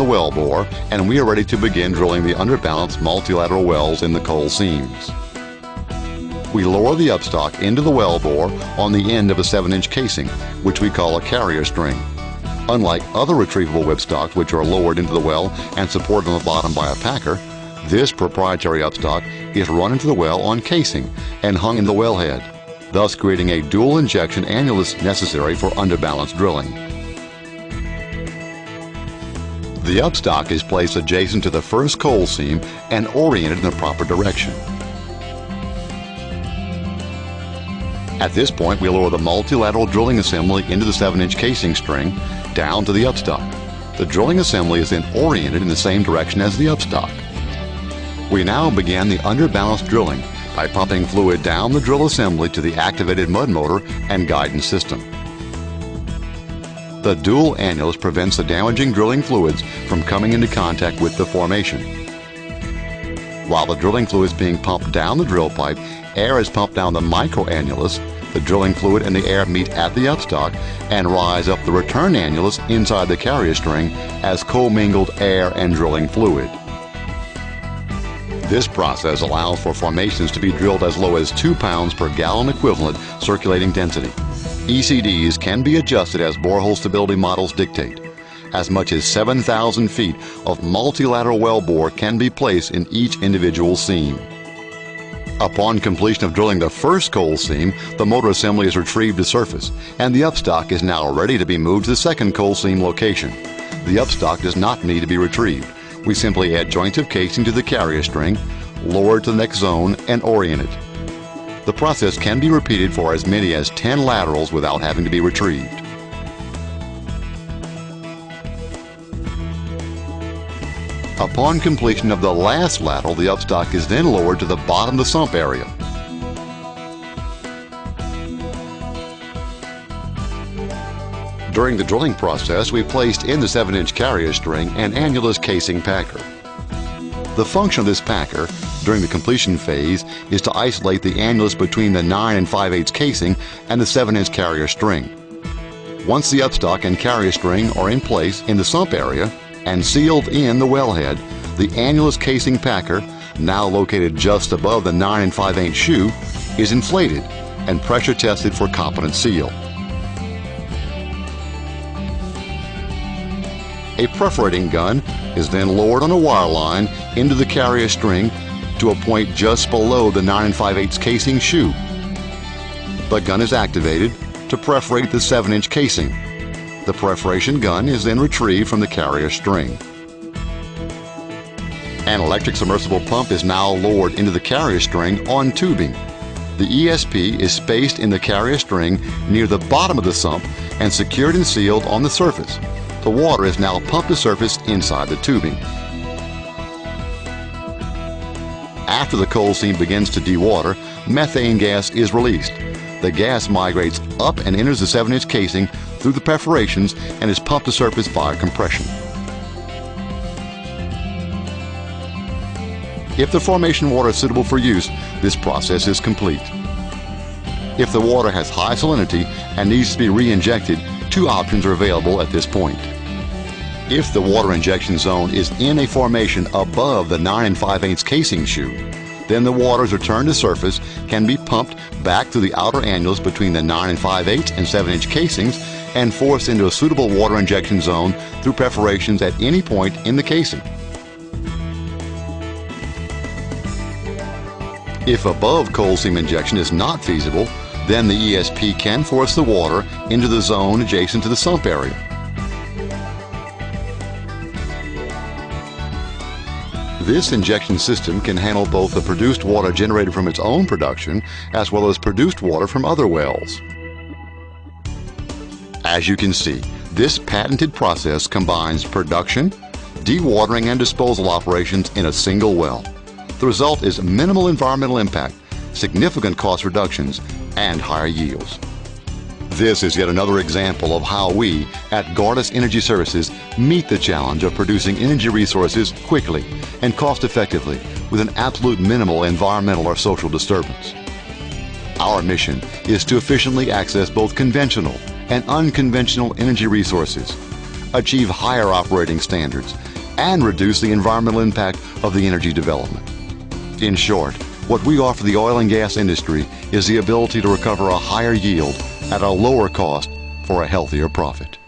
the well bore, and we are ready to begin drilling the underbalanced multilateral wells in the coal seams. We lower the upstock into the well bore on the end of a 7-inch casing, which we call a carrier string. Unlike other retrievable whipstocks, which are lowered into the well and supported on the bottom by a packer, this proprietary upstock is run into the well on casing and hung in the wellhead, thus creating a dual injection annulus necessary for underbalanced drilling. The upstock is placed adjacent to the first coal seam and oriented in the proper direction. At this point, we lower the multilateral drilling assembly into the 7-inch casing string down to the upstock. The drilling assembly is then oriented in the same direction as the upstock. We now begin the underbalanced drilling by pumping fluid down the drill assembly to the activated mud motor and guidance system. The dual annulus prevents the damaging drilling fluids from coming into contact with the formation. While the drilling fluid is being pumped down the drill pipe, air is pumped down the microannulus. The drilling fluid and the air meet at the upstock and rise up the return annulus inside the carrier string as commingled air and drilling fluid. This process allows for formations to be drilled as low as 2 pounds per gallon equivalent circulating density. ECDs can be adjusted as borehole stability models dictate. As much as 7,000 feet of multilateral well bore can be placed in each individual seam. Upon completion of drilling the first coal seam, the motor assembly is retrieved to surface, and the upstock is now ready to be moved to the second coal seam location. The upstock does not need to be retrieved. We simply add joints of casing to the carrier string, lower it to the next zone, and orient it. The process can be repeated for as many as 10 laterals without having to be retrieved. Upon completion of the last lateral, the upstock is then lowered to the bottom of the sump area. During the drilling process, we placed in the 7-inch carrier string an annulus casing packer. The function of this packer during the completion phase is to isolate the annulus between the 9 5/8 casing and the 7-inch carrier string. Once the upstock and carrier string are in place in the sump area and sealed in the wellhead, the annulus casing packer, now located just above the 9 5/8 shoe, is inflated and pressure tested for competent seal. A perforating gun is then lowered on a wire line into the carrier string to a point just below the 9 5/8 casing shoe. The gun is activated to perforate the 7-inch casing. The perforation gun is then retrieved from the carrier string. An electric submersible pump is now lowered into the carrier string on tubing. The ESP is spaced in the carrier string near the bottom of the sump and secured and sealed on the surface. The water is now pumped to surface inside the tubing. After the coal seam begins to dewater, methane gas is released. The gas migrates up and enters the 7-inch casing through the perforations and is pumped to surface via compression. If the formation water is suitable for use, this process is complete. If the water has high salinity and needs to be re-injected, 2 options are available at this point. If the water injection zone is in a formation above the 9 5/8 casing shoe, then the waters returned to surface can be pumped back through the outer annulus between the 9 5/8 and 7-inch casings and forced into a suitable water injection zone through perforations at any point in the casing. If above coal seam injection is not feasible, then the ESP can force the water into the zone adjacent to the sump area. This injection system can handle both the produced water generated from its own production as well as produced water from other wells. As you can see, this patented process combines production, dewatering, and disposal operations in a single well. The result is minimal environmental impact, significant cost reductions, and higher yields. This is yet another example of how we at Gardas Energy Services meet the challenge of producing energy resources quickly and cost-effectively with an absolute minimal environmental or social disturbance. Our mission is to efficiently access both conventional and unconventional energy resources. achieve higher operating standards, and reduce the environmental impact of the energy development. In short, what we offer the oil and gas industry is the ability to recover a higher yield at a lower cost for a healthier profit.